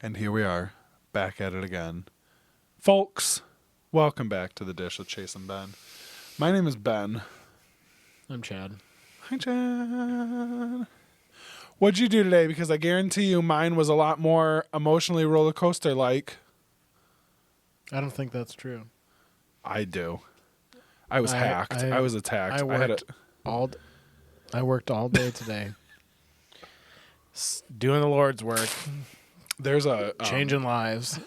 And here we are, back at it again. Folks, welcome back to The Dish with Chase and Ben. My name is Ben. I'm Chad. Hi, Chad. What'd you do today? Because I guarantee you mine was a lot more emotionally roller coaster-like. I don't think that's true. I do. I was hacked. I was attacked. I worked all day today. Doing the Lord's work. There's a changing lives.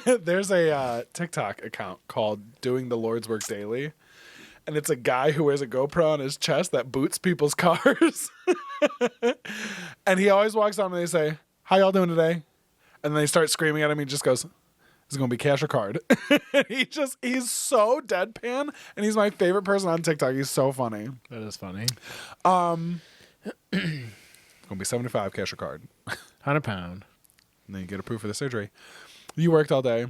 There's a TikTok account called Doing the Lord's Work Daily. And it's a guy who wears a GoPro on his chest that boots people's cars. And he always walks on and they say, "How y'all doing today?" And then they start screaming at him. He just goes, "Is it going to be cash or card?" He's so deadpan. And he's my favorite person on TikTok. He's so funny. That is funny. It's going to be 75 cash or card. £100. And then you get approved for the surgery. You worked all day.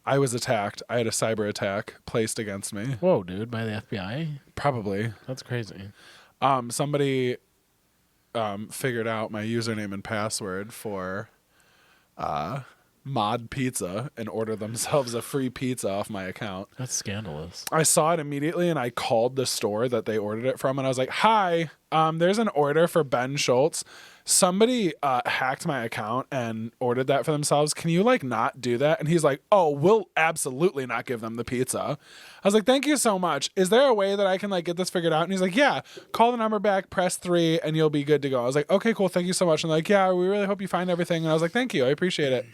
I was attacked. I had a cyber attack placed against me. Whoa, dude, by the FBI? Probably. That's crazy. Somebody figured out my username and password for Mod Pizza and ordered themselves a free pizza off my account. That's scandalous. I saw it immediately and I called the store that they ordered it from and I was like, "Hi, there's an order for Ben Schultz. Somebody hacked my account and ordered that for themselves. Can you not do that?" And he's like, "Oh, we'll absolutely not give them the pizza." I was like, "Thank you so much. Is there a way that I can get this figured out?" And he's like, "Yeah, call the number back, press 3 and you'll be good to go." I was like, "Okay, cool. Thank you so much." And like, "Yeah, we really hope you find everything." And I was like, "Thank you. I appreciate it."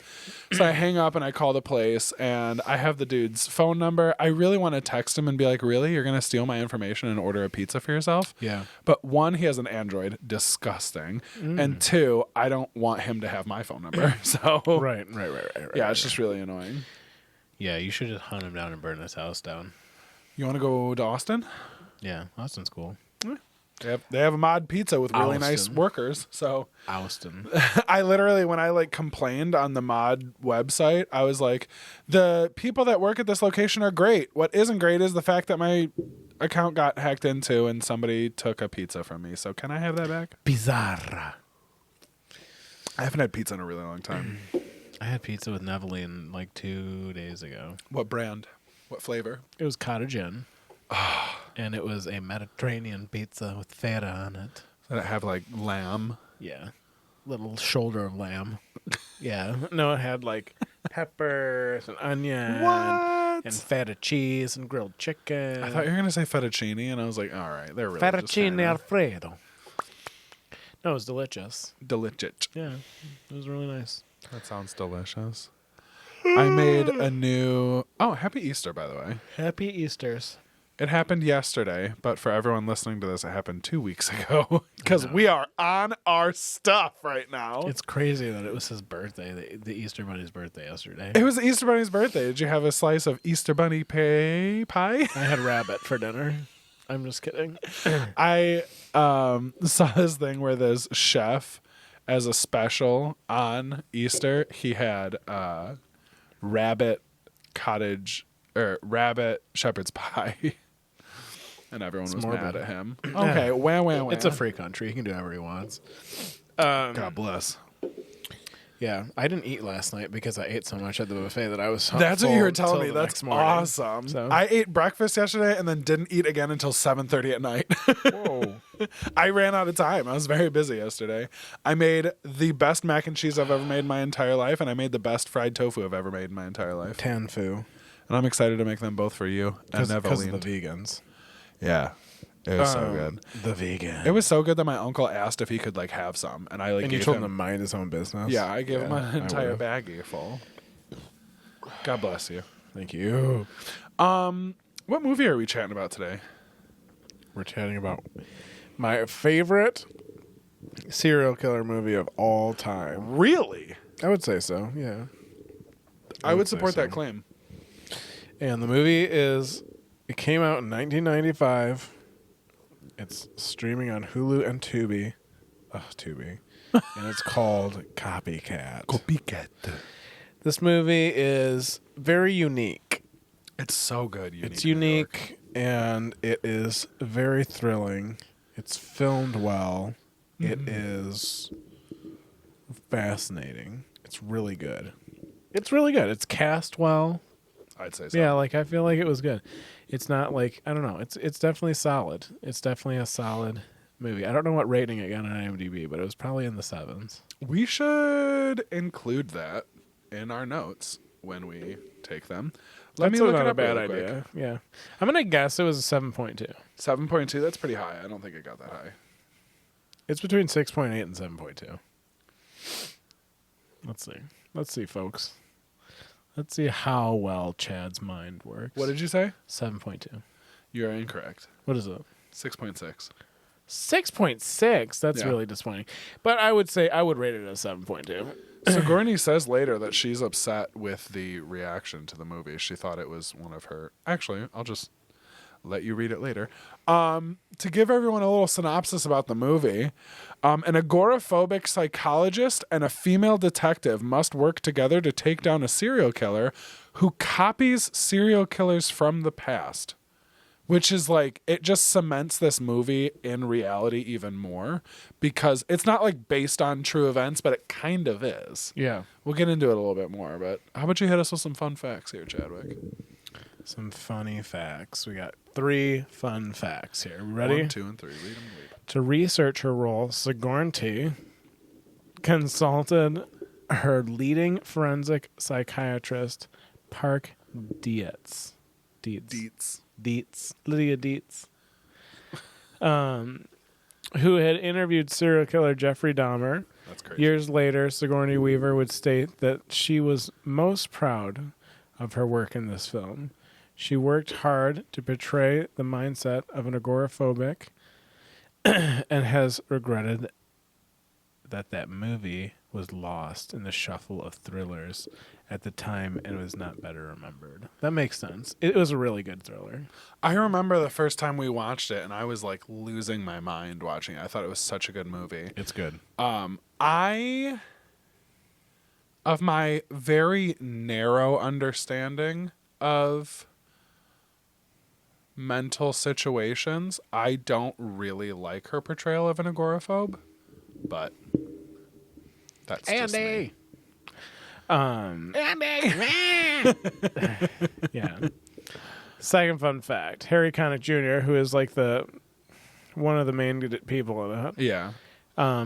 So I hang up and I call the place and I have the dude's phone number. I really want to text him and be like, "Really? You're going to steal my information and order a pizza for yourself?" Yeah. But one, he has an Android. Disgusting. And two, I don't want him to have my phone number. So Right. yeah, it's just really annoying. Yeah, you should just hunt him down and burn his house down. You want to go to Austin? Yeah, Austin's cool. They have a Mod Pizza with really nice workers. So Austin. I literally, when I complained on the Mod website, I was like, "The people that work at this location are great. What isn't great is the fact that my account got hacked into and somebody took a pizza from me. So can I have that back?" Bizarre. I haven't had pizza in a really long time. I had pizza with Neveline 2 days ago. What brand? What flavor? It was cottage in. And it was a Mediterranean pizza with feta on it. Did it have lamb? Yeah. Little shoulder of lamb. Yeah. No, it had peppers and onion. What? And feta cheese and grilled chicken. I thought you were going to say fettuccine, and I was like, all right, they're really Fettuccine Alfredo. No, it was delicious. Delicious. Yeah. It was really nice. That sounds delicious. I made a new... Oh, happy Easter, by the way. Happy Easters. It happened yesterday, but for everyone listening to this, it happened 2 weeks ago because we are on our stuff right now. It's crazy that it was his birthday, the Easter Bunny's birthday yesterday. It was the Easter Bunny's birthday. Did you have a slice of Easter Bunny pie? I had rabbit for dinner. I'm just kidding. I saw this thing where this chef, as a special on Easter, he had rabbit shepherd's pie. And everyone was mad at him. Okay, wah. It's a free country. He can do whatever he wants. God bless. Yeah, I didn't eat last night because I ate so much at the buffet that I was That's what you were telling me. That's awesome. So. I ate breakfast yesterday and then didn't eat again until 7:30 at night. Whoa. I ran out of time. I was very busy yesterday. I made the best mac and cheese I've ever made in my entire life, and I made the best fried tofu I've ever made in my entire life. Tanfu. And I'm excited to make them both for you. Because of the vegans. Yeah. It was so good. The vegan. It was so good that my uncle asked if he could have some, and I and you gave told him him to mind his own business. Yeah, I gave him an entire baggie full. God bless you. Thank you. What movie are we chatting about today? We're chatting about my favorite serial killer movie of all time. Really? I would say so. Yeah. I would support that claim. And the movie it came out in 1995. It's streaming on Hulu and Tubi. Tubi. And it's called Copycat. Copycat. This movie is very unique. It's so good. It's unique and it is very thrilling. It's filmed well. Mm-hmm. It is fascinating. It's really good. It's really good. It's cast well. I'd say so. Yeah, like I feel like it was good. It's not like I don't know. It's definitely solid. It's definitely a solid movie. I don't know what rating it got on IMDb, but it was probably in the 7s. We should include that in our notes when we take them. Let me look not it a up bad really idea. quick. Yeah, I'm gonna guess it was a 7.2. 7.2. That's pretty high. I don't think it got that high. It's between 6.8 and 7.2. Let's see, folks. Let's see how well Chad's mind works. What did you say? 7.2. You're incorrect. What is it? 6.6. 6.6. That's Yeah. really disappointing. But I would say I would rate it as 7.2. Sigourney says later that she's upset with the reaction to the movie. She thought it was one of her... Actually, I'll just let you read it later. To give everyone a little synopsis about the movie, an agoraphobic psychologist and a female detective must work together to take down a serial killer who copies serial killers from the past. Which is like, it just cements this movie in reality even more because it's not like based on true events, but it kind of is. Yeah. We'll get into it a little bit more, but how about you hit us with some fun facts here, Chadwick? Some funny facts. We got 3 fun facts here. Ready? 1, 2, and 3. Read them. To research her role, Sigourney consulted her leading forensic psychiatrist, Park Dietz. Lydia Dietz. Who had interviewed serial killer Jeffrey Dahmer. That's crazy. Years later, Sigourney Weaver would state that she was most proud of her work in this film. She worked hard to portray the mindset of an agoraphobic and has regretted that movie was lost in the shuffle of thrillers at the time and was not better remembered. That makes sense. It was a really good thriller. I remember the first time we watched it, and I was like losing my mind watching it. I thought it was such a good movie. It's good. Of my very narrow understanding of mental situations, I don't really like her portrayal of an agoraphobe, but that's just me. Yeah. Second fun fact: Harry Connick Jr., who is like one of the main people in it. Yeah.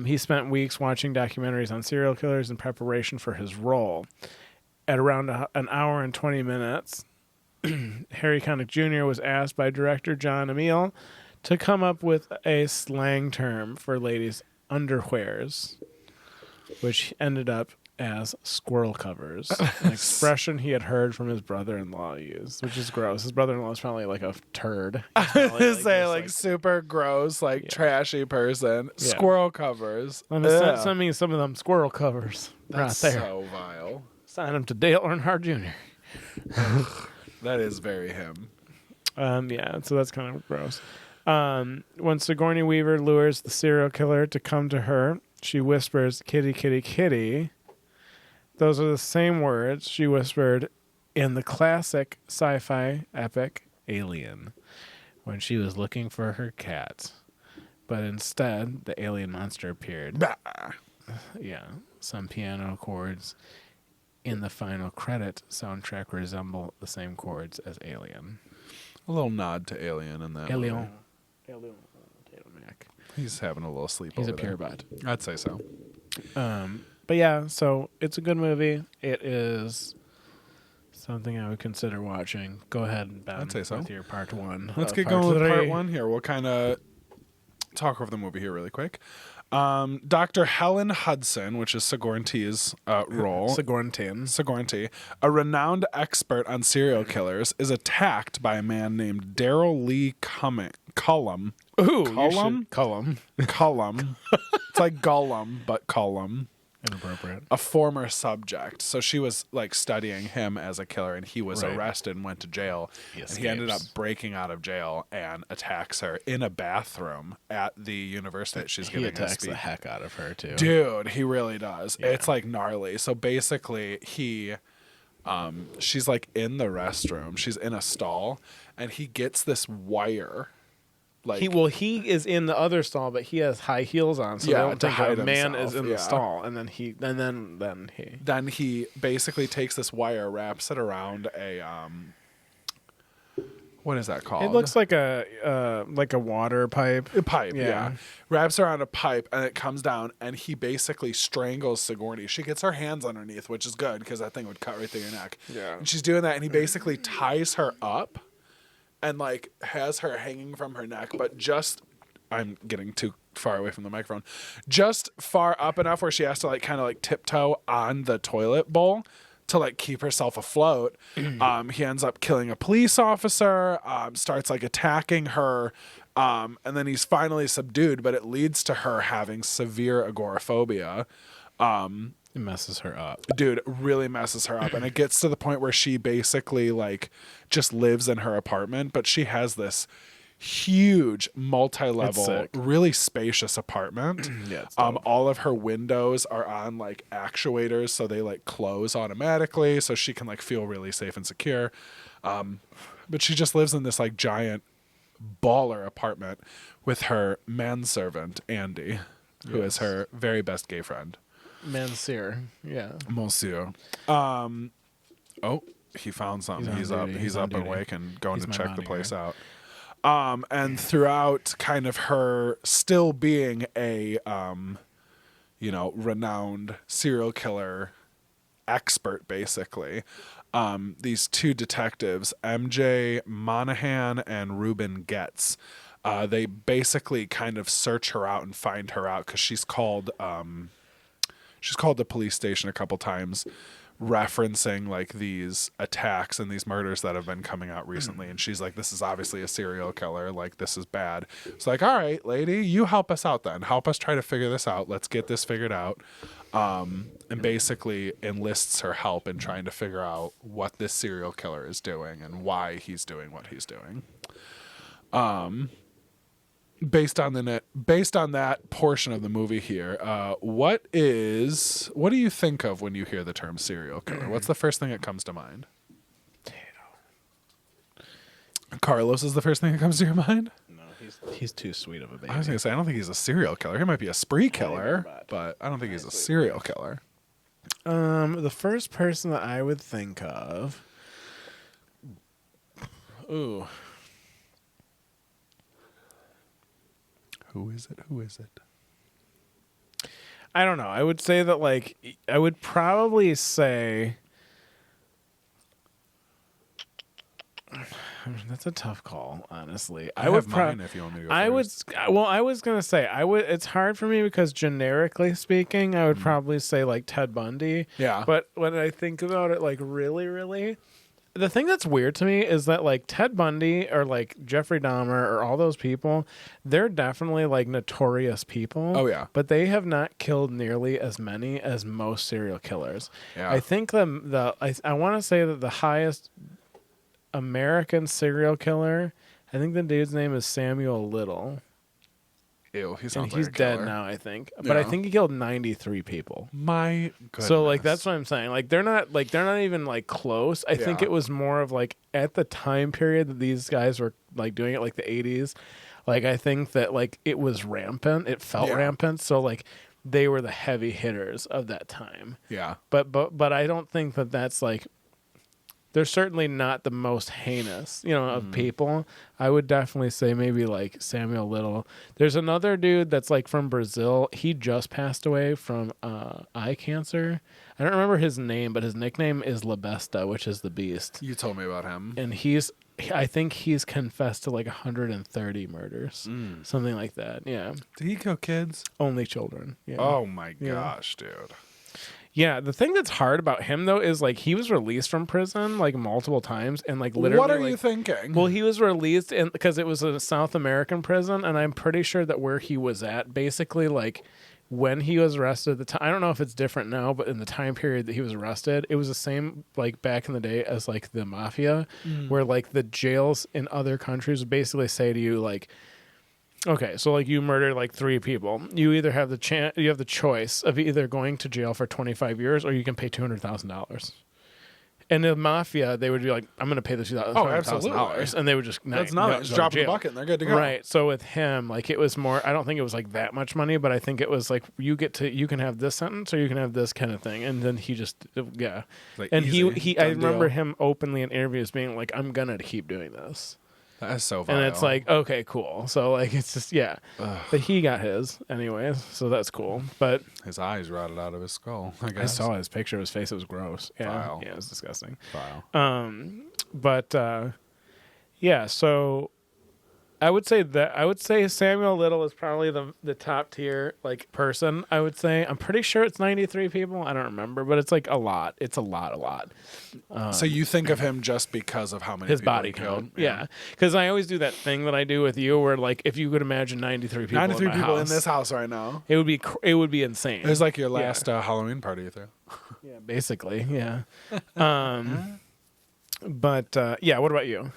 He spent weeks watching documentaries on serial killers in preparation for his role. At around an hour and 20 minutes, Harry Connick Jr. was asked by director John Amiel to come up with a slang term for ladies' underwears, which ended up as squirrel covers, an expression he had heard from his brother-in-law use, which is gross. His brother-in-law is probably like a turd. Like super gross, trashy person. Yeah. Squirrel covers. Send me some of them squirrel covers. That's right there. So vile. Sign them to Dale Earnhardt Jr. That is very him. Yeah, so that's kind of gross. When Sigourney Weaver lures the serial killer to come to her, she whispers, "Kitty, kitty, kitty." Those are the same words she whispered in the classic sci-fi epic Alien when she was looking for her cat. But instead, the alien monster appeared. Bah. Yeah. Some piano chords in the final credit soundtrack resemble the same chords as Alien. A little nod to Alien in that Alien. movie. He's having a little sleep. He's over a pure there. bot. I'd say so. But yeah, so it's a good movie. It is something I would consider watching. Go ahead, Ben, I'd say so. with your part 1. Let's get going with part 1 here. We'll kind of talk over the movie here really quick. Dr. Helen Hudson, which is Sigourney's role. Sigourney, a renowned expert on serial killers, is attacked by a man named Daryl Lee Cullum. Ooh, Cullum? Cullum. Cullum. It's like Gollum, but Cullum. Inappropriate. A former subject. So she was like studying him as a killer, and he was Right. arrested and went to jail. He And he ended up escapes. breaking out of jail and attacks her in a bathroom at the university that she's He giving a attacks speech. the heck out of her, too. Dude, he really does. Yeah. It's like gnarly. So basically, she's like in the restroom. She's in a stall, and he gets this wire Like he is in the other stall, but he has high heels on, so Yeah, they don't to think hide a man himself, is in yeah. the stall. And then he. then he basically takes this wire, wraps it around a what is that called? It looks like a water pipe. A pipe, yeah. Yeah. Wraps around a pipe and it comes down and he basically strangles Sigourney. She gets her hands underneath, which is good because that thing would cut right through your neck. Yeah. And she's doing that and he basically ties her up and like has her hanging from her neck, but just I'm getting too far away from the microphone. Just far up enough where she has to like kind of like tiptoe on the toilet bowl to like keep herself afloat. He ends up killing a police officer, starts like attacking her, and then he's finally subdued, but it leads to her having severe agoraphobia. It messes her up. Dude, really messes her up. And it gets to the point where she basically like just lives in her apartment, but she has this huge It's multi-level, sick. really spacious apartment. Yeah, it's dope. All of her windows are on like actuators, so they like close automatically, so she can like feel really safe and secure. But she just lives in this like giant baller apartment with her manservant Andy, who is her very best gay friend, Monsieur. Yeah. Monsieur. Oh, he found something. He's on duty. He's He's on up and duty. awake and going He's to my check the place bodyguard. out. And throughout kind of her still being a, renowned serial killer expert, basically, these two detectives, MJ Monahan and Ruben Getz, they basically kind of search her out and find her out because she's called the police station a couple times, referencing like these attacks and these murders that have been coming out recently, and she's like, this is obviously a serial killer, like this is bad. It's like, all right, lady, you help us out then, help us try to figure this out, let's get this figured out. And basically enlists her help in trying to figure out what this serial killer is doing and why he's doing what he's doing. Based on that portion of the movie here, what do you think of when you hear the term serial killer? What's the first thing that comes to mind? Carlos is the first thing that comes to your mind? No, he's too sweet of a baby. I was going to say, I don't think he's a serial killer. He might be a spree killer, robot. but I don't think he's a serial killer. The first person that I would think of. Ooh. Who is it? I don't know. I would say that, like, I would probably say. That's a tough call, honestly. I would mine if you want me to go first. I was gonna say it's hard for me because generically speaking, I would probably say like Ted Bundy. Yeah. But when I think about it, like really, the thing that's weird to me is that like Ted Bundy or like Jeffrey Dahmer or all those people, they're definitely like notorious people. Oh, yeah. But they have not killed nearly as many as most serial killers. Yeah. I think I want to say that the highest American serial killer, I think the dude's name is Samuel Little. Ew, he And sounds he's like a dead killer. now, I think. But I Yeah. think he killed 93 people. My goodness. So like that's what I'm saying. Like they're not even like close. I think Yeah. it was more of like at the time period that these guys were like doing it, like the 80s. Like I think that like it was rampant. It felt Yeah. rampant. So like they were the heavy hitters of that time. Yeah. But I don't think that that's like they're certainly not the most heinous, of people. I would definitely say maybe like Samuel Little. There's another dude that's like from Brazil. He just passed away from eye cancer. I don't remember his name, but his nickname is La Besta, which is the beast. You told me about him. And I think he's confessed to like 130 murders, something like that. Yeah, Did he kill kids? only children. Yeah. Oh my Yeah. gosh, dude. Yeah, the thing that's hard about him though is like he was released from prison like multiple times and like literally. What are like, you thinking? Well, he was released because it was a South American prison, and I'm pretty sure that where he was at, basically like when he was arrested at the time, I don't know if it's different now, but in the time period that he was arrested, it was the same like back in the day as like the mafia, where like the jails in other countries would basically say to you like, okay, so like you murdered like 3 people. You either have you have the choice of either going to jail for 25 years or you can pay $200,000. And the mafia, they would be like, I'm going to pay the $2,000. And they would just that's nothing. Just drop in the bucket and they're good to go. Right. So with him, like it was more, I don't think it was like that much money, but I think it was like you can have this sentence or you can have this kind of thing. And then he just, yeah. Like and easy, I remember deal. him openly in interviews being like, I'm going to keep doing this. That is so vile. And it's like, okay, cool. So like, it's just, yeah. Ugh. But he got his anyways. So that's cool. But his eyes rotted out of his skull, I guess. I saw his picture of his face. It was gross. Yeah. Vile. Yeah, it was disgusting. Vile. But yeah, so I would say Samuel Little is probably the top tier like person. I would say I'm pretty sure it's 93 people. I don't remember, but it's like a lot. It's a lot. So you think of him just because of how many His people body he count. killed? Yeah, because I always do that thing that I do with you, where like if you could imagine 93 people, 93 in my people house, in this house right now. it would be insane. It was like your last Halloween party you threw. Yeah, basically, yeah. But yeah, what about you?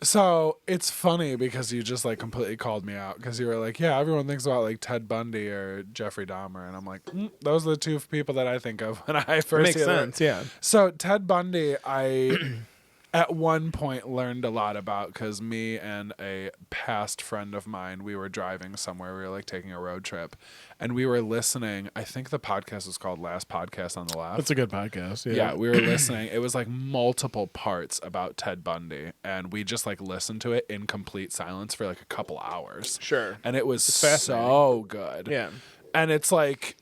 So it's funny because you just like completely called me out because you were like, yeah, everyone thinks about like Ted Bundy or Jeffrey Dahmer. And I'm like, those are the two people that I think of when I first Makes hear that. sense, yeah. So Ted Bundy, I at one point learned a lot about because me and a past friend of mine, we were driving somewhere. We were like taking a road trip and we were listening. I think the podcast was called Last Podcast on the Left. That's a good podcast. Yeah, Yeah, we were listening. It was like multiple parts about Ted Bundy, and we just like listened to it in complete silence for like a couple hours. Sure. And it was fascinating. so good. Yeah. And it's like,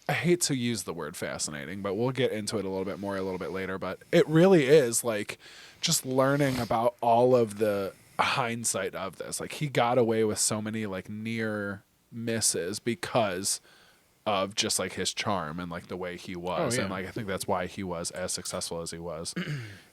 I hate to use the word fascinating, but we'll get into it a little bit more a little bit later. But it really is like just learning about all of the hindsight of this. Like he got away with so many like near misses because of just like his charm and like the way he was. Oh, yeah. And like I think that's why he was as successful as he was,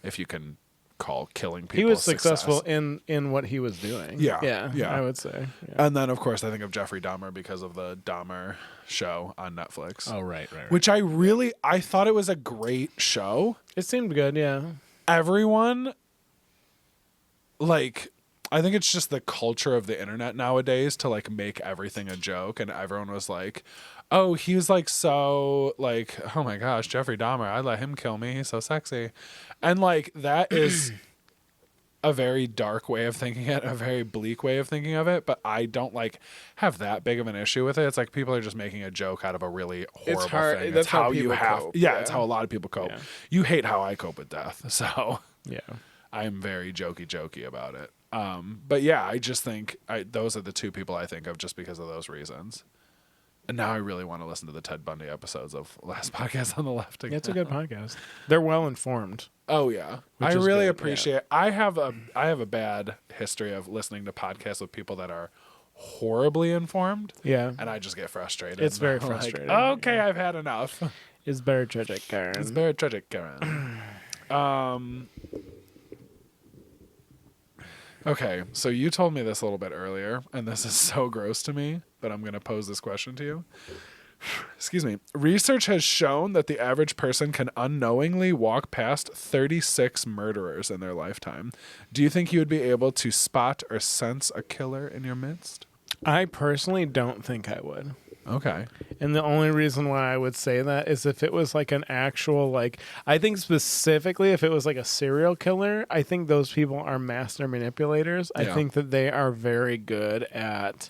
if you can call killing people He was success. successful in what he was doing. Yeah. I would say. Yeah. And then of course I think of Jeffrey Dahmer because of the Dahmer show on Netflix. Oh, right. Which I thought it was a great show. It seemed good, yeah. Everyone, like, I think it's just the culture of the internet nowadays to like make everything a joke, and everyone was like, oh, he was like so like, oh my gosh, Jeffrey Dahmer, I'd let him kill me, he's so sexy. And like that is a very dark way of thinking it, a very bleak way of thinking of it, but I don't like have that big of an issue with it. It's like people are just making a joke out of a really horrible thing. That's how you people have cope. yeah, it's how a lot of people cope. Yeah. You hate how I cope with death. So Yeah. I'm very jokey about it. But yeah, I just think those are the two people I think of just because of those reasons. And now I really want to listen to the Ted Bundy episodes of Last Podcast on the Left again. Yeah, it's a good podcast. They're well informed. Oh yeah, Which I is really good, appreciate. yeah. I have a bad history of listening to podcasts with people that are horribly informed. Yeah. And I just get frustrated. It's very I'm like, frustrating. okay, I've had enough. It's very tragic, Karen. It's very tragic, Karen. Okay, so you told me this a little bit earlier, and this is so gross to me, but I'm going to pose this question to you. Excuse me. Research has shown that the average person can unknowingly walk past 36 murderers in their lifetime. Do you think you would be able to spot or sense a killer in your midst? I personally don't think I would. Okay. And the only reason why I would say that is if it was like an actual, like, I think specifically if it was like a serial killer, I think those people are master manipulators. I Yeah. think that they are very good at,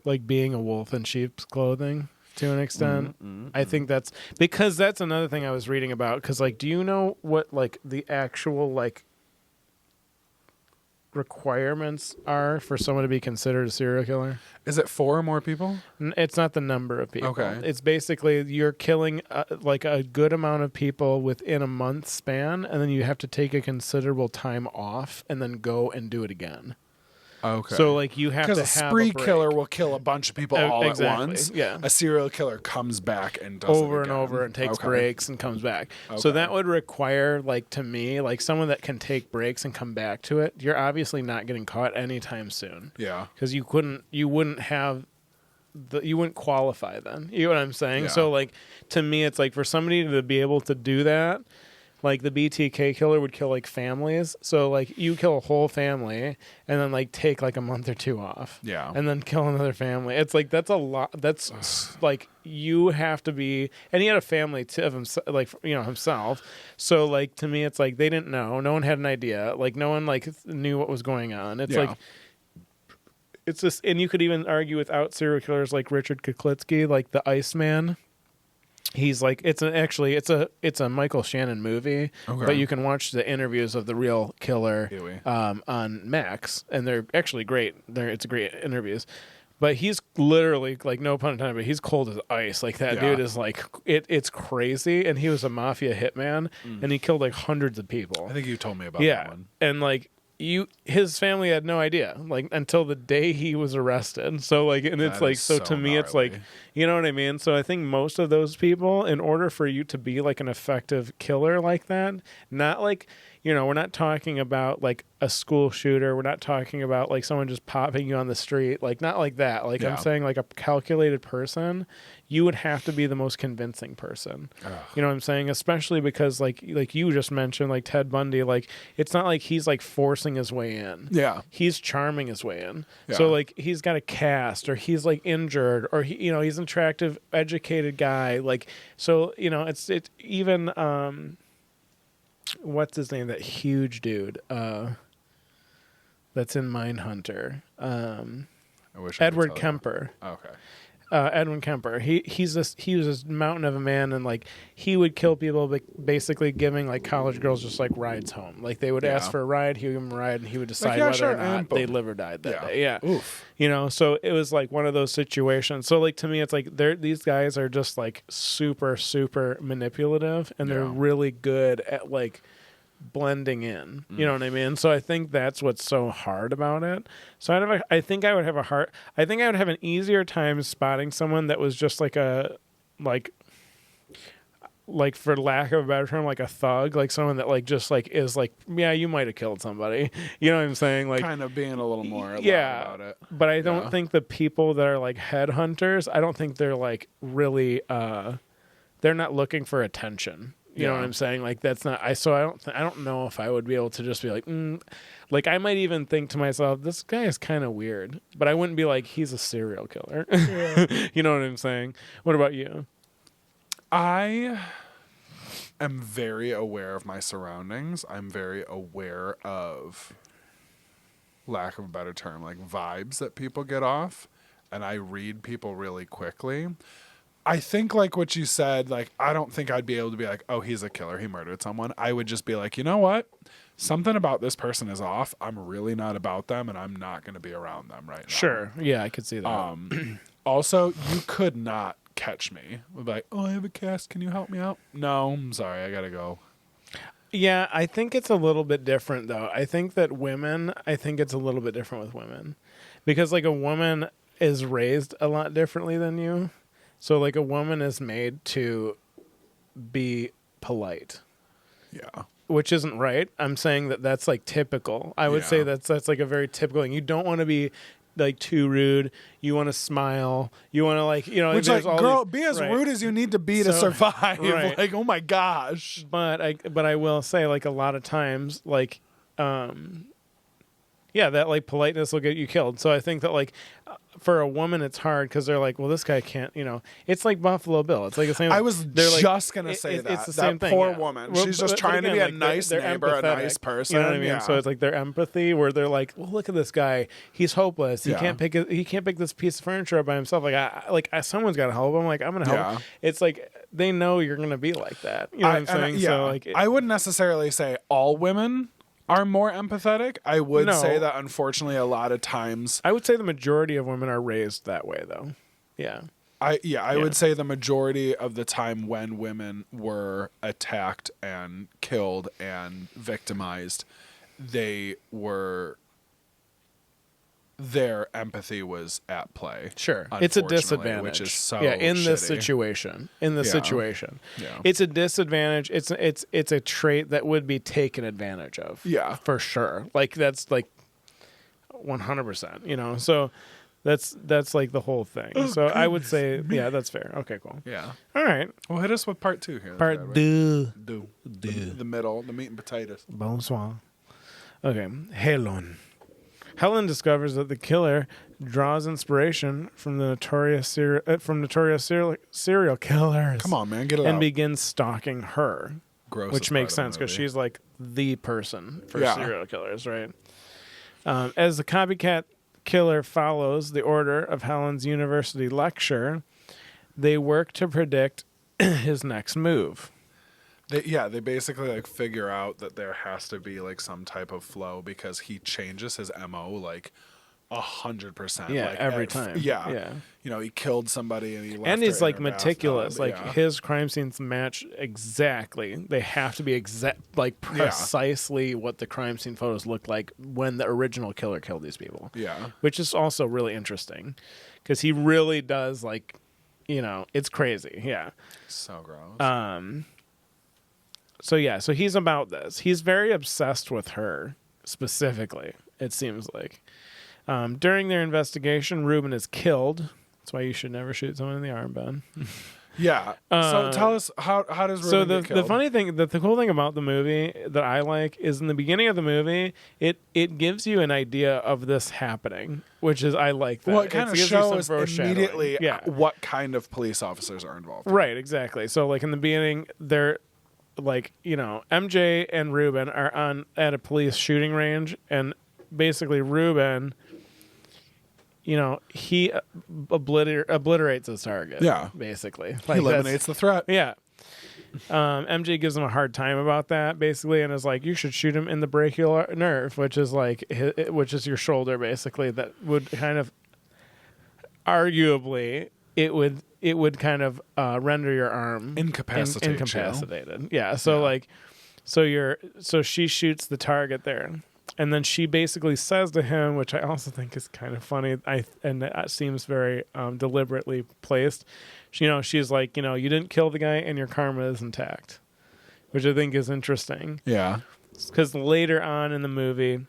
like being a wolf in sheep's clothing to an extent. I think that's because that's another thing I was reading about. Cause like, do you know what like the actual like requirements are for someone to be considered a serial killer? Is it 4 or more people? It's not the number of people. Okay. It's basically you're killing like a good amount of people within a month span, and then you have to take a considerable time off and then go and do it again. Okay. So like you have to because have a spree a break. killer will kill a bunch of people all exactly, at once. yeah. A serial killer comes back and does over it and again. over and takes Okay. breaks and comes back. So Okay. that would require, like, to me, like someone that can take breaks and come back to it. You're obviously not getting caught anytime soon. Yeah. Because you wouldn't qualify then. You know what I'm saying? Yeah. So like to me, it's like for somebody to be able to do that like the BTK killer would kill like families. So like you kill a whole family and then like take like a month or two off. Yeah. And then kill another family. It's like that's a lot. That's like you have to be. And he had a family too of himself, like himself. So like to me, it's like they didn't know. No one had an idea. Like no one like knew what was going on. It's like. It's just, and you could even argue without serial killers like Richard Kuklitsky, like the Iceman. He's like it's a Michael Shannon movie, but you can watch the interviews of the real killer on Max, and they're actually great. It's great interviews. But he's literally like no pun intended, but he's cold as ice. Like that dude is like it's crazy, and he was a mafia hitman, and he killed like hundreds of people. I think you told me about that one. And like. His family had no idea like until the day he was arrested. So like, and it's like, so to me, gnarly. It's like, you know what I mean? So I think most of those people, in order for you to be like an effective killer like that, not like, we're not talking about like a school shooter. We're not talking about like someone just popping you on the street. Like not like that. Like I'm saying like a calculated person, you would have to be the most convincing person. Ugh. You know what I'm saying? Especially because like you just mentioned, like Ted Bundy, like it's not like he's like forcing his way in. Yeah. He's charming his way in. Yeah. So like he's got a cast or he's like injured or he's an attractive, educated guy. Like, so, it's even, what's his name? That huge dude, that's in Mindhunter. Edward Kemper. Oh, okay. Edwin Kemper. He was this mountain of a man, and like he would kill people, basically giving like college girls just like rides home. Like they would ask for a ride, he would give them a ride, and he would decide whether or not they live or died that day. Yeah. Oof. So it was like one of those situations. So like to me, it's like these guys are just like super, super manipulative, and they're really good at like blending in. You know what I mean? So I think that's what's so hard about it. So I think I would have an easier time spotting someone that was just like a like for lack of a better term, like a thug, like someone that like just like is like, yeah, you might have killed somebody. You know what I'm saying? Like kind of being a little more loud about it. But I don't think the people that are like headhunters, I don't think they're like really they're not looking for attention. You know what I'm saying? Like that's not. I don't know if I would be able to just be like, like I might even think to myself, this guy is kind of weird, but I wouldn't be like, he's a serial killer. Yeah. You know what I'm saying? What about you? I am very aware of my surroundings. I'm very aware of, lack of a better term, like vibes that people get off, and I read people really quickly. I think like what you said, like I don't think I'd be able to be like, oh, he's a killer, he murdered someone. I would just be like, you know what? Something about this person is off. I'm really not about them, and I'm not going to be around them right now. Sure. Yeah, I could see that. Also, you could not catch me with like, oh, I have a cast. Can you help me out? No, I'm sorry. I got to go. Yeah, I think it's a little bit different, though. I think it's a little bit different with women. Because like a woman is raised a lot differently than you. So, like, a woman is made to be polite. Yeah. Which isn't right. I'm saying that that's, like, typical. I would say that's like, a very typical thing. You don't want to be, like, too rude. You want to smile. You want to, like, Which, like, girl, be as rude as you need to be to survive. Right. Like, oh, my gosh. But I will say, like, a lot of times, like, that, like, politeness will get you killed. So I think that, like... for a woman, it's hard because they're like, well, this guy can't, It's like Buffalo Bill. It's like the same. I was just going to say that. It's the same thing. Poor woman. She's just trying to be a nice neighbor, a nice person. You know what I mean? Yeah. So it's like their empathy where they're like, well, look at this guy. He's hopeless. He can't pick this piece of furniture up by himself. Someone's got to help him. Like, I'm going to help him. It's like they know you're going to be like that. You know what I'm saying? So like, I wouldn't necessarily say all women are more empathetic. I would say that, unfortunately, a lot of times... I would say the majority of women are raised that way, though. Yeah. I would say the majority of the time when women were attacked and killed and victimized, their empathy was at play. Sure. It's a disadvantage. Which is so in this shitty. situation. Yeah. It's a disadvantage. It's a trait that would be taken advantage of. Yeah. For sure. Like that's like 100%, So That's like the whole thing. So I would say, yeah, that's fair. Okay, cool. Yeah. All right. Well, hit us with part 2 here. Part 2. The middle, the meat and potatoes. Bonsoir. Okay. Helen discovers that the killer draws inspiration from the notorious serial killers. Come on, man, get it out. And begins stalking her. Gross. Which makes sense because she's like the person for serial killers, right? As the copycat killer follows the order of Helen's university lecture, they work to predict his next move. They basically like figure out that there has to be like some type of flow because he changes his MO like 100%. Yeah, like every time. Yeah. You know, he killed somebody and he left and he's her like in her meticulous. bathtub. Like his crime scenes match exactly. They have to be precisely what the crime scene photos looked like when the original killer killed these people. Yeah. Which is also really interesting because he really does like, you know, it's crazy. Yeah. So gross. So he's about this. He's very obsessed with her specifically, it seems like. During their investigation, Ruben is killed. That's why you should never shoot someone in the arm, Ben. Yeah. So tell us how does Ruben get killed? The funny thing, the cool thing about the movie that I like is in the beginning of the movie, it gives you an idea of this happening, which is I like that. Well, it kind of shows immediately yeah. what kind of police officers are involved. Right, exactly. So like in the beginning, they're like, you know, MJ and Ruben are at a police shooting range, and basically Ruben, you know, he obliterates his target. Yeah, basically, like he eliminates the threat. Yeah. MJ gives him a hard time about that, basically, and is like, "You should shoot him in the brachial nerve, which is like, which is your shoulder, basically. That would kind of, arguably, it would kind of render your arm incapacitated. Yeah. So so she shoots the target there. And then she basically says to him, which I also think is kind of funny, and that seems very deliberately placed. She's like, you didn't kill the guy, and your karma is intact, which I think is interesting. Yeah, because later on in the movie,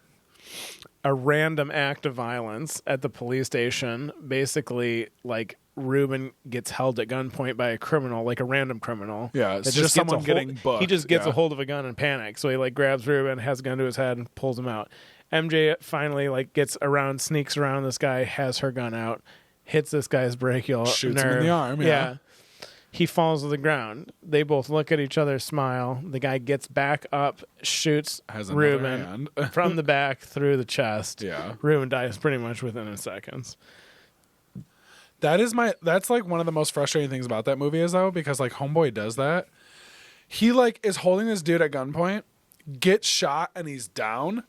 a random act of violence at the police station, basically, like Ruben gets held at gunpoint by a criminal, like a random criminal. Yeah, it's just someone getting booked. He just gets a hold of a gun and panics. So he like grabs Ruben, has a gun to his head, and pulls him out. MJ finally sneaks around this guy, has her gun out, hits this guy's brachial nerve. Shoots him in the arm. Yeah. He falls to the ground. They both look at each other, smile. The guy gets back up, shoots Ruben from the back through the chest. Yeah. Ruben dies pretty much within seconds. That's like one of the most frustrating things about that movie is though, because like Homeboy does that. He like is holding this dude at gunpoint, gets shot, and he's down.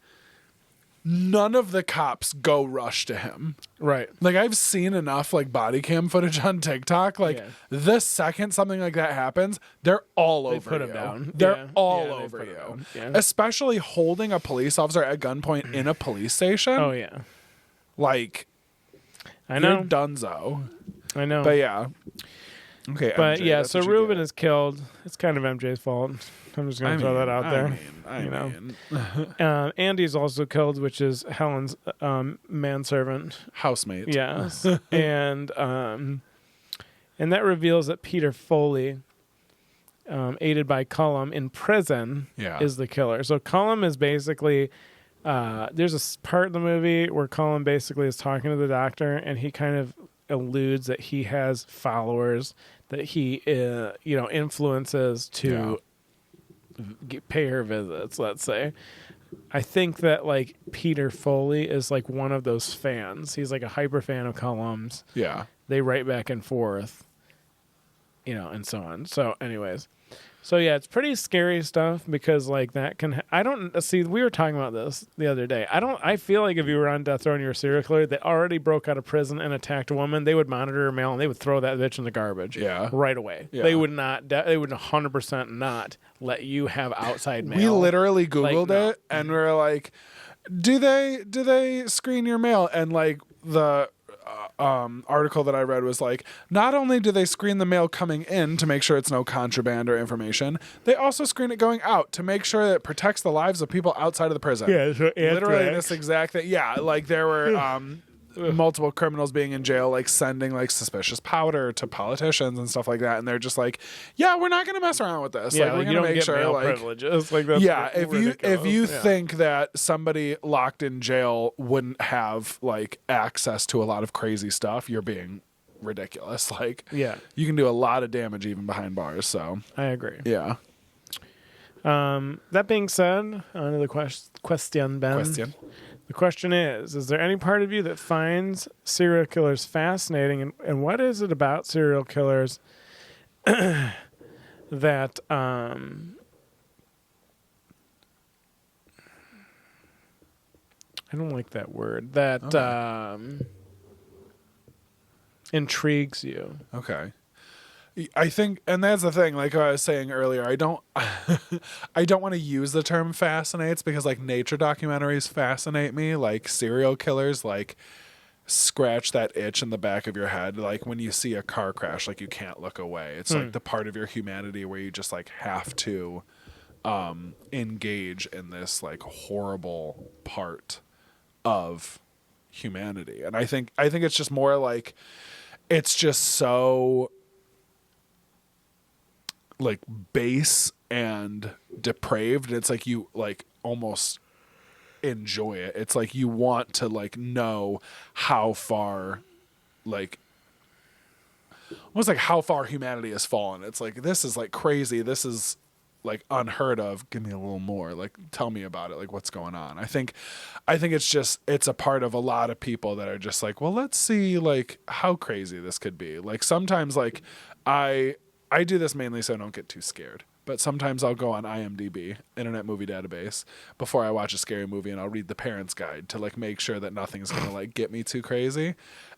None of the cops go rush to him. Right. Like I've seen enough like body cam footage on TikTok. Like the second something like that happens, they're all over you. They put him down. They're all over you. Yeah. Especially holding a police officer at gunpoint in a police station. Oh yeah. Like I know. You're dunzo. I know. But yeah. Okay. But MJ, yeah, so Ruben is killed. It's kind of MJ's fault. I'm just going to throw that out there. Andy's also killed, which is Helen's manservant. Housemate. Yes. and that reveals that Peter Foley, aided by Cullum in prison, is the killer. So Cullum is basically... there's a part in the movie where Colin basically is talking to the doctor, and he kind of alludes that he has followers that he, influences to pay her visits. Let's say, I think that like Peter Foley is like one of those fans. He's like a hyper fan of Cullum's. Yeah, they write back and forth, and so on. So, anyways. So yeah, it's pretty scary stuff because like that can. I don't see. We were talking about this the other day. I feel like if you were on death row and you were a serial killer, they already broke out of prison and attacked a woman. They would monitor her mail and they would throw that bitch in the garbage. Yeah. Right away. Yeah. They would not. They would 100% not let you have outside mail. We literally Googled it and we were like, do they screen your mail? And like the article that I read was like, not only do they screen the mail coming in to make sure it's no contraband or information, they also screen it going out to make sure that it protects the lives of people outside of the prison. Yeah, so literally this exact thing. Yeah, like there were multiple criminals being in jail, like sending like suspicious powder to politicians and stuff like that, and they're just like, yeah, we're not gonna mess around with this. Yeah, like we're you gonna don't make get sure male like privileges. Like that's yeah, if ridiculous. you think that somebody locked in jail wouldn't have like access to a lot of crazy stuff, you're being ridiculous. Like you can do a lot of damage even behind bars. So I agree. yeah. That being said, on to the question, Ben. The question is there any part of you that finds serial killers fascinating, and what is it about serial killers that I don't like that word, that intrigues you? Okay. I think, and that's the thing, like I was saying earlier, I don't want to use the term fascinates because like nature documentaries fascinate me, like serial killers, like scratch that itch in the back of your head. Like when you see a car crash, like you can't look away. It's like the part of your humanity where you just like have to engage in this like horrible part of humanity. And I think it's just more like, it's just so like base and depraved. It's like you like almost enjoy it. It's like you want to like know how far like almost like how far humanity has fallen. It's like, this is like crazy. This is like unheard of. Give me a little more. Like tell me about it. Like what's going on? I think it's just, it's a part of a lot of people that are just like, well, let's see like how crazy this could be. Like sometimes like I do this mainly so I don't get too scared. But sometimes I'll go on IMDb, Internet Movie Database, before I watch a scary movie, and I'll read the parent's guide to like make sure that nothing's gonna like get me too crazy.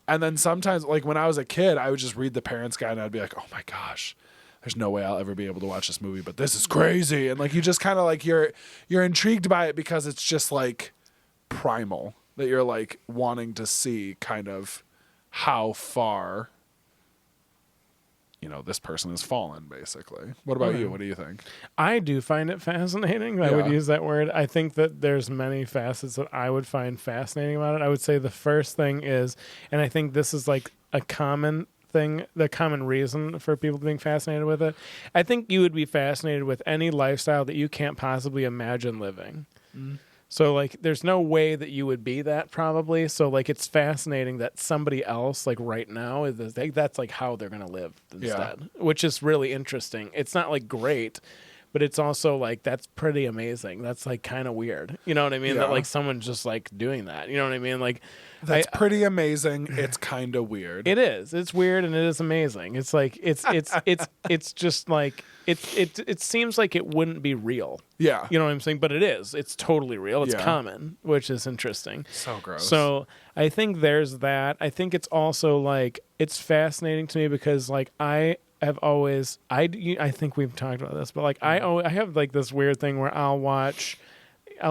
And then sometimes, like when I was a kid, I would just read the parent's guide and I'd be like, oh my gosh, there's no way I'll ever be able to watch this movie, but this is crazy. And like you just kind of like you're intrigued by it because it's just like primal, that you're like wanting to see kind of how far, you know, this person has fallen, basically. What about you? What do you think? I do find it fascinating. I would use that word. I think that there's many facets that I would find fascinating about it. I would say the first thing is, and I think this is like a common thing, the common reason for people being fascinated with it. I think you would be fascinated with any lifestyle that you can't possibly imagine living. So like there's no way that you would be that probably. So like it's fascinating that somebody else like right now is that's like how they're going to live instead, which is really interesting. It's not like great, but it's also like that's pretty amazing. That's like kind of weird. You know what I mean? That like someone's just like doing that. You know what I mean? Like that's pretty amazing. It's kind of weird. It is. It's weird and it is amazing. It's like it's just like it seems like it wouldn't be real. Yeah. You know what I'm saying? But it is. It's totally real. It's common, which is interesting. So gross. So I think there's that. I think it's also like it's fascinating to me because like I think we've talked about this, but like I have like this weird thing where I'll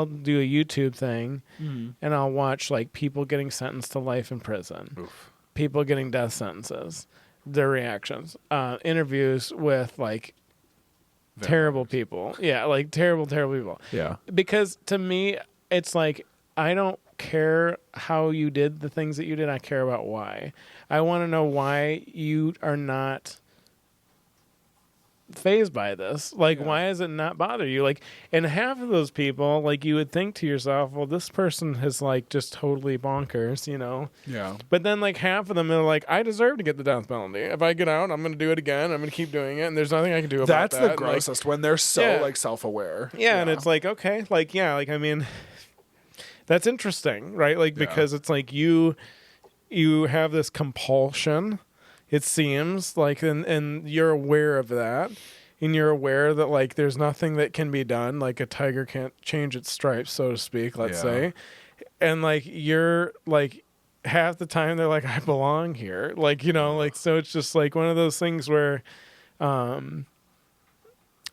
do a YouTube thing and I'll watch like people getting sentenced to life in prison, people getting death sentences, their reactions, interviews with like terrible people. Yeah, like terrible people. Yeah. Because to me, it's like I don't care how you did the things that you did. I care about why. I want to know why you are not fazed by this. Like why does it not bother you? Like, and half of those people, like you would think to yourself, well, this person is like just totally bonkers, you know? Yeah. But then like half of them are like, I deserve to get the death penalty. If I get out, I'm going to do it again. I'm going to keep doing it. And there's nothing I can do about that. That's the grossest, when they're so like self-aware. Yeah. And it's like, okay, like, yeah, like, I mean, that's interesting, right? Like, because it's like you have this compulsion, it seems like, and you're aware of that, and you're aware that like there's nothing that can be done, like a tiger can't change its stripes, so to speak, let's say, and like you're like half the time they're like, I belong here, like, you know, like, so it's just like one of those things where you know,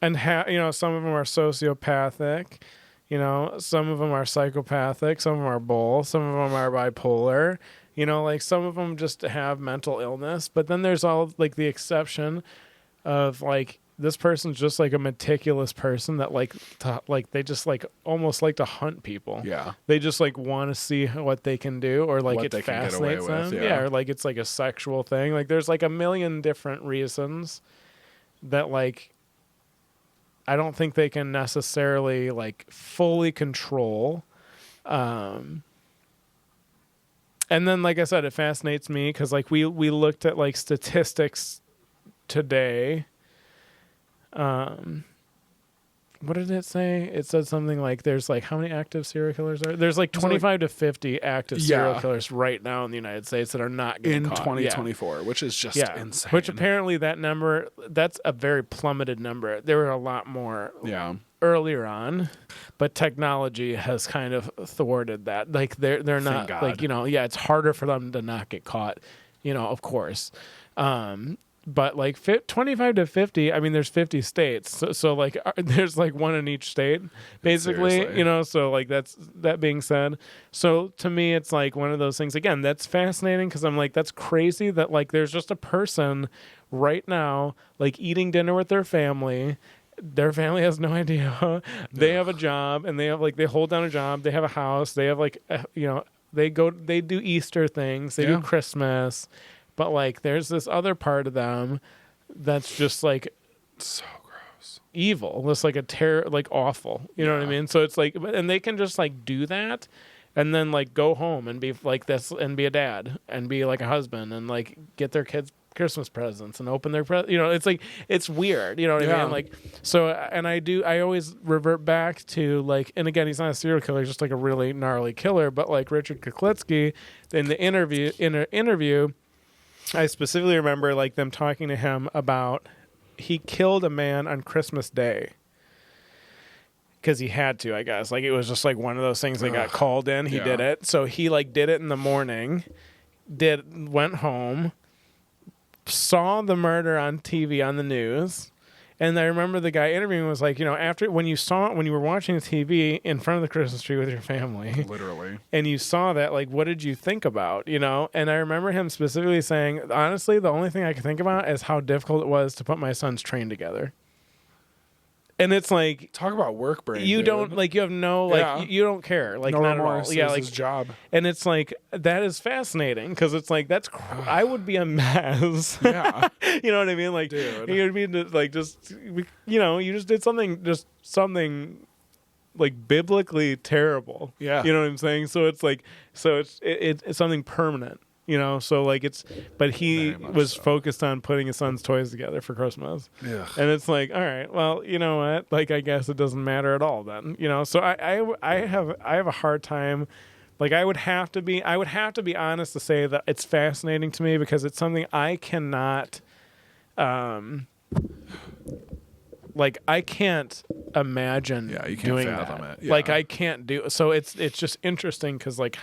some of them are sociopathic, you know, some of them are psychopathic, some of them are both, some of them are bipolar. You know, like some of them just have mental illness, but then there's all like the exception of like this person's just like a meticulous person that like they just like almost like to hunt people. Yeah. They just like want to see what they can do, or like What it they can get away fascinates them. with, Yeah, yeah. or like it's like a sexual thing. Like there's like a million different reasons that like I don't think they can necessarily like fully control. And then, like I said, it fascinates me because like we looked at like statistics today. What did it say? It said something like there's like how many active serial killers are there's like 25 to 50 active serial killers right now in the United States that are not getting In caught. 2024, which is just insane. Which apparently that number, that's a very plummeted number. There were a lot more earlier on, but technology has kind of thwarted that. Like they're not like, you know, it's harder for them to not get caught, you know, of course. But like 25 to 50, I mean, there's 50 states. So like there's like one in each state, basically, Seriously. you know, so like that being said. So to me, it's like one of those things, again, that's fascinating because I'm like, that's crazy that like there's just a person right now, like eating dinner with their family. Their family has no idea. They have a job and they have like, they hold down a job. They have a house. They have like, you know, they do Easter things. They do Christmas. But like, there's this other part of them that's just like so gross, evil. That's like a like awful. You know what I mean? So it's like, and they can just like do that, and then like go home and be like this, and be a dad, and be like a husband, and like get their kids Christmas presents and open their you know, it's like it's weird. You know what I mean? Like, so, and I always revert back to like, and again, he's not a serial killer, he's just like a really gnarly killer. But like Richard Kuklitsky in the interview. I specifically remember like them talking to him about he killed a man on Christmas Day because he had to, I guess. Like it was just like one of those things that got called in. He did it. So he like did it in the morning, went home, saw the murder on TV on the news. And I remember the guy interviewing was like, you know, after when you were watching the TV in front of the Christmas tree with your family, literally, and you saw that, like, what did you think about, you know? And I remember him specifically saying, honestly, the only thing I could think about is how difficult it was to put my son's train together. And it's like, talk about work brain. You dude. don't like, you have no, like, you don't care, like, no not remorse. at all. Yeah, like his job. And it's like, that is fascinating because it's like, I would be a mess. Yeah. You know what I mean? Like, dude. you'd be like, just, you know, you just did something like biblically terrible. Yeah. You know what I'm saying? So it's like, it's something permanent. You know, so like but he was focused on putting his son's toys together for Christmas. Yeah. And it's like, all right, well, you know what? Like, I guess it doesn't matter at all then, you know? So I have a hard time. Like I would have to be honest to say that it's fascinating to me because it's something I cannot, like I can't imagine you can't doing fathom that. it. Yeah. Like I can't do, so it's just interesting because like,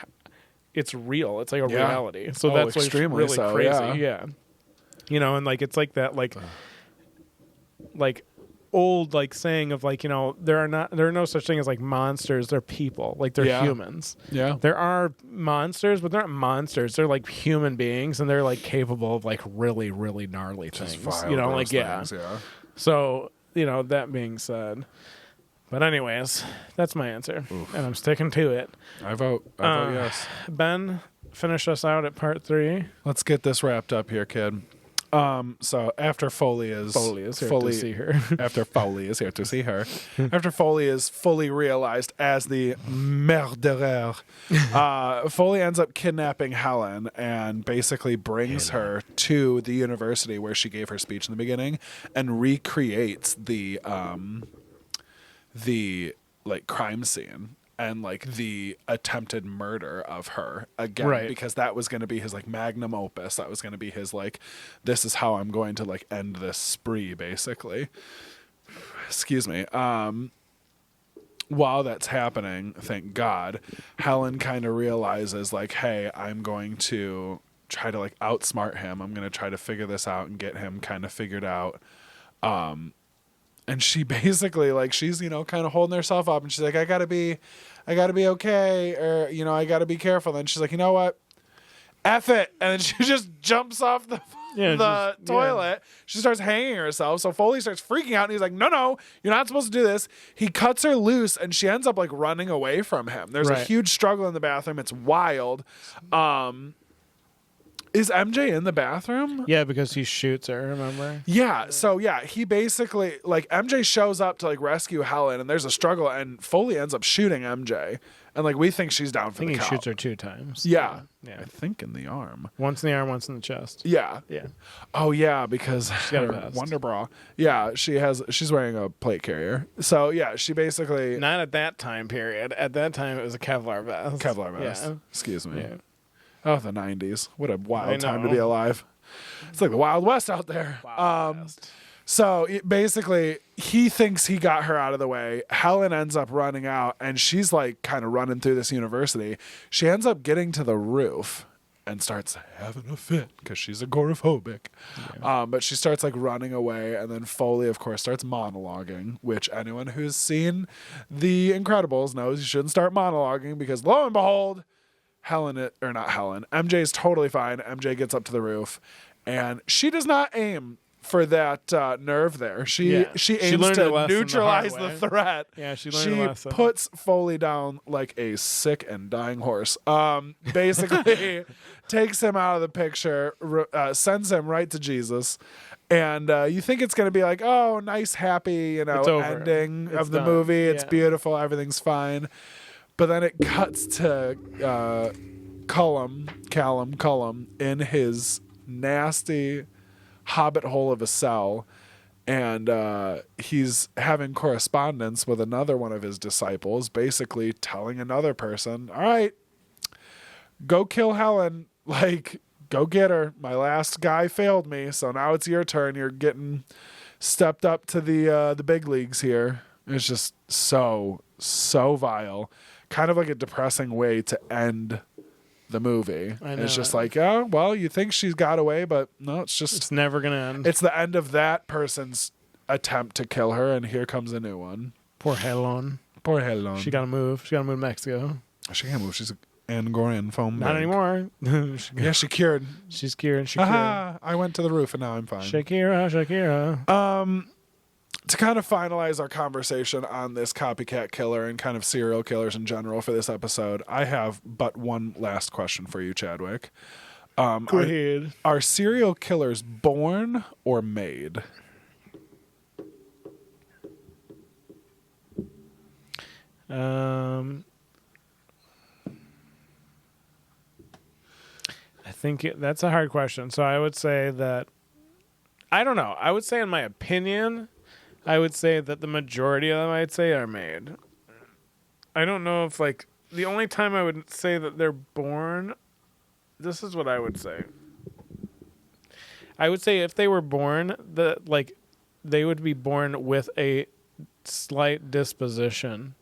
it's real. It's like a reality. So that's what's really crazy. Yeah. You know, and like it's like that like old like saying of like, you know, there are no such thing as like monsters, they're people. Like they're humans. Yeah. There are monsters, but they're not monsters. They're like human beings and they're like capable of like really, really gnarly things. You know, like things, So, you know, that being said. But anyways, that's my answer. Oof. And I'm sticking to it. I vote yes. Ben, finish us out at part 3. Let's get this wrapped up here, kid. So after Foley is here to see her. After Foley is here to see her. After Foley is fully realized as the murderer, Foley ends up kidnapping Helen and basically brings her to the university where she gave her speech in the beginning and recreates the like crime scene and like the attempted murder of her again, because that was going to be his like magnum opus. That was going to be his like, this is how I'm going to like end this spree, basically. Excuse me. While that's happening, thank God, Helen kind of realizes like, hey, I'm going to try to like outsmart him. I'm going to try to figure this out and get him kind of figured out. And she basically like, she's, you know, kind of holding herself up and she's like, I gotta be okay. Or, you know, I gotta be careful. And she's like, you know what? F it. And then she just jumps off the toilet. She starts hanging herself. So Foley starts freaking out and he's like, no, you're not supposed to do this. He cuts her loose and she ends up like running away from him. There's a huge struggle in the bathroom. It's wild. Is MJ in the bathroom? Yeah, because he shoots her, remember? Yeah. So yeah, he basically like MJ shows up to like rescue Helen and there's a struggle and Foley ends up shooting MJ. And like we think she's down for the count. I think he shoots her 2 times. Yeah. Yeah. I think in the arm. Once in the arm, once in the chest. Yeah. Yeah. Oh yeah, because got a her vest. Wonder Bra. Yeah, she's wearing a plate carrier. So yeah, she basically Not at that time period. At that time, it was a Kevlar vest. Kevlar vest. Yeah. Excuse me. Yeah. Oh, the 90s. What a I wild time to know. be alive. It's like the Wild West out there. So basically, he thinks he got her out of the way. Helen ends up running out, and she's like kind of running through this university. She ends up getting to the roof and starts having a fit because she's agoraphobic. Yeah. But she starts like running away, and then Foley, of course, starts monologuing, which anyone who's seen The Incredibles knows you shouldn't start monologuing because lo and behold, MJ is totally fine. MJ gets up to the roof, and she does not aim for that nerve there. She aims learned her to lesson neutralize the hard the way. threat. Yeah, she learned a lesson. Puts Foley down like a sick and dying horse. Basically takes him out of the picture, sends him right to Jesus. And you think it's going to be like, oh, nice, happy, It's over. ending It's of the done. movie. It's Yeah. beautiful. Everything's fine. But then it cuts to Callum in his nasty hobbit hole of a cell, and he's having correspondence with another one of his disciples, basically telling another person, all right, go kill Helen, like go get her. My last guy failed me, so now it's your turn. You're getting stepped up to the big leagues here. It's just so vile, kind of like a depressing way to end the movie. I know. It's just like, oh, well, you think she's got away, but no, It's never going to end. it's the end of that person's attempt to kill her, and here comes a new one. Poor Helen. Poor Helen. She got to move. She got to move to Mexico. She can't move. She's an Angorian foam. Not bank. anymore. Yeah, she cured. She's cured. Shakira. Aha! I went to the roof and now I'm fine. Shakira. To kind of finalize our conversation on this copycat killer and kind of serial killers in general for this episode, I have but one last question for you, Chadwick. Go ahead. Are serial killers born or made? I think that's a hard question. So I would say that, I don't know. I would say, in my opinion, I would say that the majority of them, I'd say, are made. I don't know if, like, the only time I would say that they're born, this is what I would say. I would say if they were born, they would be born with a slight disposition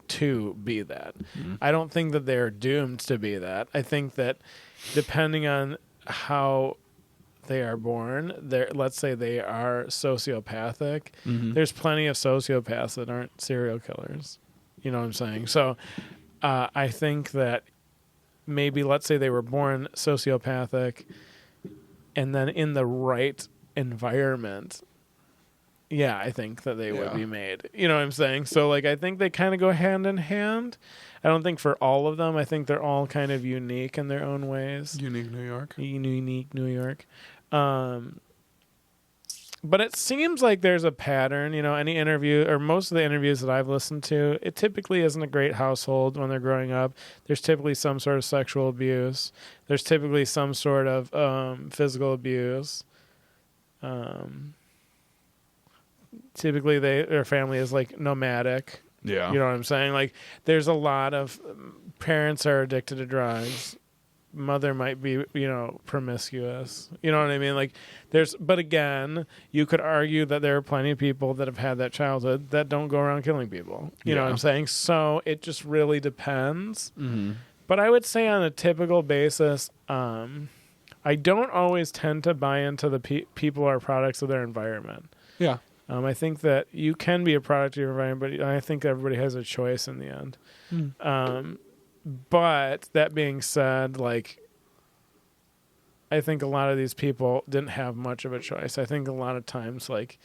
to be that. I don't think that they're doomed to be that. I think that depending on how they are born, let's say they are sociopathic, there's plenty of sociopaths that aren't serial killers. You know what I'm saying? So I think that maybe, let's say they were born sociopathic, and then in the right environment, yeah, I think that they would be made. You know what I'm saying? So, like, I think they kind of go hand in hand. I don't think for all of them. I think they're all kind of unique in their own ways. Unique New York. Unique New York. But it seems like there's a pattern. You know, any interview, or most of the interviews that I've listened to, it typically isn't a great household when they're growing up. There's typically some sort of sexual abuse. There's typically some sort of physical abuse. Typically their family is like nomadic. Yeah. You know what I'm saying? Like, there's a lot of parents are addicted to drugs. Mother might be, promiscuous. You know what I mean? Like, but again, you could argue that there are plenty of people that have had that childhood that don't go around killing people. You know what I'm saying? So it just really depends. Mm-hmm. But I would say on a typical basis, I don't always tend to buy into the people are products of their environment. Yeah. I think that you can be a product of your environment, but I think everybody has a choice in the end. But that being said, like, I think a lot of these people didn't have much of a choice. I think a lot of times, like,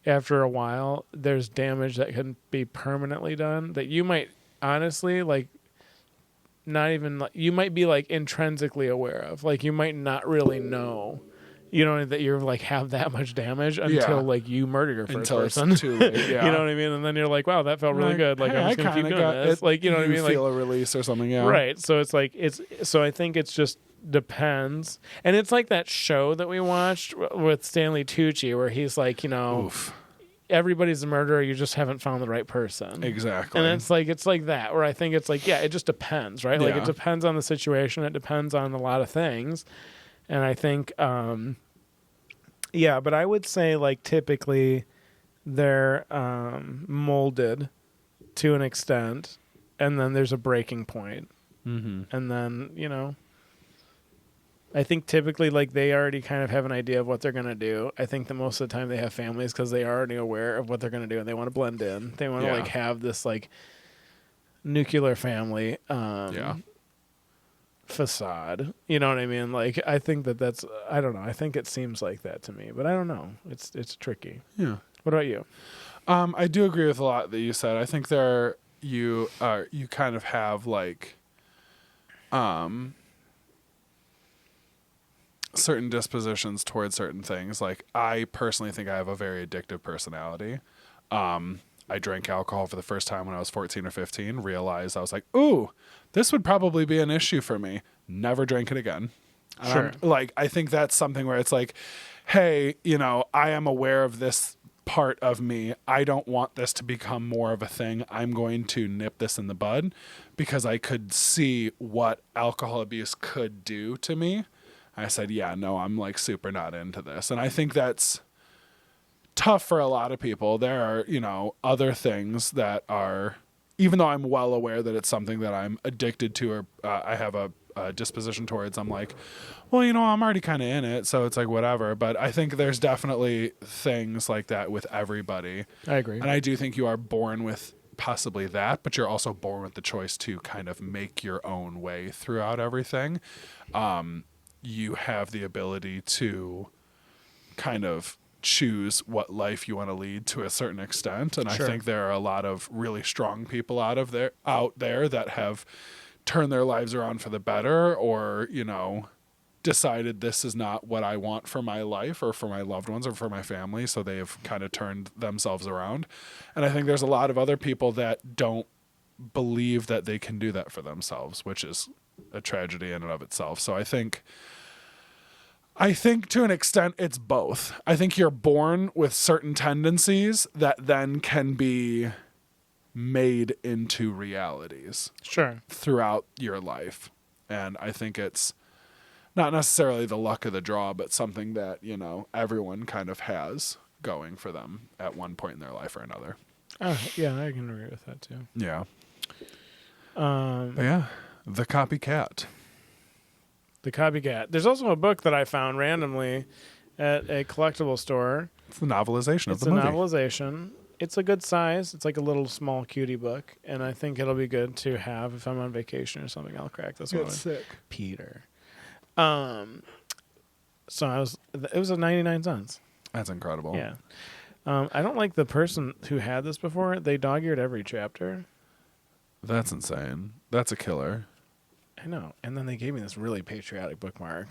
after a while, there's damage that can be permanently done that you might honestly, like, not even, like, you might be, like, intrinsically aware of. Like, you might not really know, you know, that you're, like, have that much damage until, like, you murder your first person. It's too late, yeah. You know what I mean? And then you're like, wow, that felt really good. Like, hey, I'm just going to keep doing this. Like, you know what I mean? Feel Like, a release or something, yeah. right. So it's like, so I think it's just depends. And it's like that show that we watched with Stanley Tucci where he's like, you know, Oof. everybody's a murderer, you just haven't found the right person. Exactly. And it's like that, where I think it's like, yeah, it just depends, right? Like, Yeah. it depends on the situation. It depends on a lot of things. And I think, yeah, but I would say, like, typically they're molded to an extent, and then there's a breaking point. Mm-hmm. And then, you know, I think typically, like, they already kind of have an idea of what they're going to do. I think that most of the time they have families because they are already aware of what they're going to do, and they want to blend in. They want to, Yeah. like, have this, like, nuclear family Yeah. facade. You know what I mean? Like, I think that's, I don't know. I think it seems like that to me, but I don't know. It's tricky. Yeah. What about you? I do agree with a lot that you said. I think you kind of have, like, certain dispositions towards certain things. Like, I personally think I have a very addictive personality. I drank alcohol for the first time when I was 14 or 15, realized I was like, ooh, this would probably be an issue for me. Never drank it again. Sure. Like, I think that's something where it's like, hey, you know, I am aware of this part of me. I don't want this to become more of a thing. I'm going to nip this in the bud because I could see what alcohol abuse could do to me. I said, yeah, no, I'm, like, super not into this. And I think that's tough for a lot of people. There are, you know, other things that are, even though I'm well aware that it's something that I'm addicted to or I have a disposition towards, I'm like, well, you know, I'm already kind of in it, so it's like whatever. But I think there's definitely things like that with everybody. I agree. And I do think you are born with possibly that, but you're also born with the choice to kind of make your own way throughout everything. You have the ability to kind of choose what life you want to lead to a certain extent. And Sure. I think there are a lot of really strong people out there that have turned their lives around for the better, or, you know, decided this is not what I want for my life or for my loved ones or for my family. So they have kind of turned themselves around. And I think there's a lot of other people that don't believe that they can do that for themselves, which is a tragedy in and of itself. So I think to an extent it's both. I think you're born with certain tendencies that then can be made into realities Sure. throughout your life. And I think it's not necessarily the luck of the draw, but something that, you know, everyone kind of has going for them at one point in their life or another. Yeah, I can agree with that too. Yeah. But yeah, The Copycat. The Copycat. There's also a book that I found randomly at a collectible store. It's the novelization of It's the a movie. novelization. It's a good size. It's like a little small cutie book, and I think it'll be good to have if I'm on vacation or something. I'll crack this one. It's sick. Peter. So it was 99 cents. That's incredible. Yeah. I don't like the person who had this before. They dog-eared every chapter. That's insane. That's a killer. I know. And then they gave me this really patriotic bookmark.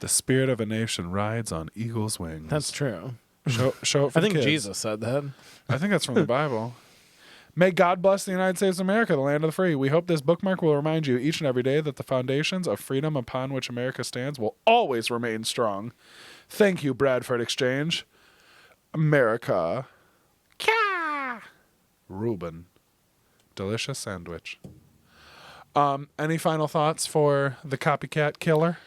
The spirit of a nation rides on eagle's wings. That's true. Show it for I the think kids. Jesus said that. I think that's from the Bible. May God bless the United States of America, the land of the free. We hope this bookmark will remind you each and every day that the foundations of freedom upon which America stands will always remain strong. Thank you, Bradford Exchange. America. Kah! Reuben. Delicious sandwich. Any final thoughts for The Copycat Killer?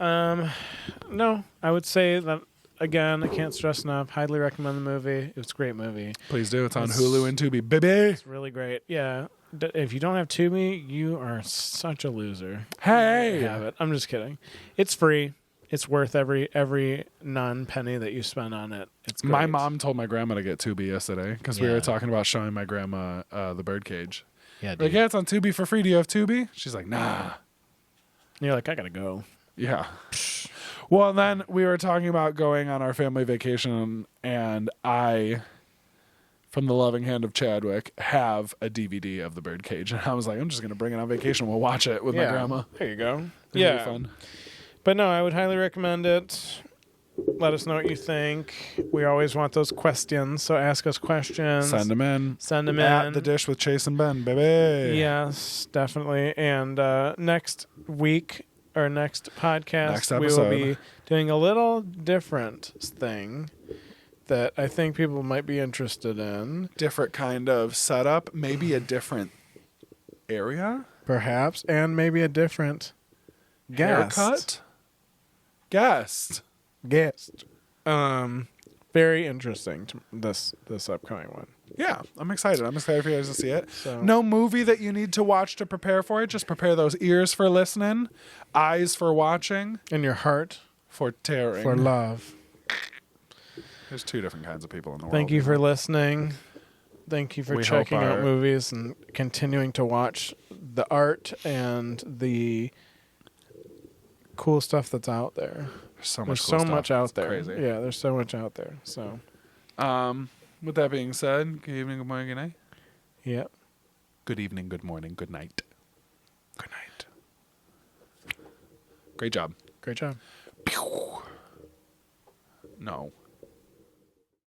No, I would say that, again, I can't stress enough. Highly recommend the movie. It's a great movie. Please do. It's on It's- Hulu and Tubi. Baby! It's really great. Yeah. If you don't have Tubi, you are such a loser. Hey! Have it. I'm just kidding. It's free. It's worth every non-penny that you spend on it. It's great. My mom told my grandma to get Tubi yesterday because we Yeah. were talking about showing my grandma the birdcage. Yeah, dude. Like, yeah, it's on Tubi for free. Do you have Tubi? She's like, nah. And you're like, I gotta go. Yeah. Well, then we were talking about going on our family vacation, and I, from the loving hand of Chadwick, have a DVD of The Birdcage. And I was like, I'm just going to bring it on vacation. We'll watch it with my grandma. There you go. It'll be fun. But no, I would highly recommend it. Let us know what you think. We always want those questions, so ask us questions. Send them in. Send them At in. The Dish with Chase and Ben, baby. Yes, definitely. And next week, or next podcast, Next we episode. will be doing a little different thing that I think people might be interested in. Different kind of setup. Maybe a different area. Perhaps, and maybe a different guest. Haircut. Guest. Very interesting to this upcoming one. Yeah, I'm excited. I'm excited for you guys to see it. So- No movie that you need to watch to prepare for it. Just prepare those ears for listening, eyes for watching, In your heart, for tearing. for love. There's two different kinds of people in the world. Thank you for listening. Thank you for We checking hope out our- movies and continuing to watch the art and the cool stuff that's out there. There's so much, There's cool so stuff. much out It's there. Crazy. Yeah, there's so much out there. So, With that being said, good evening, good morning, good night. yeah. Good evening, good morning, good night. Good night. Great job. Great job. No.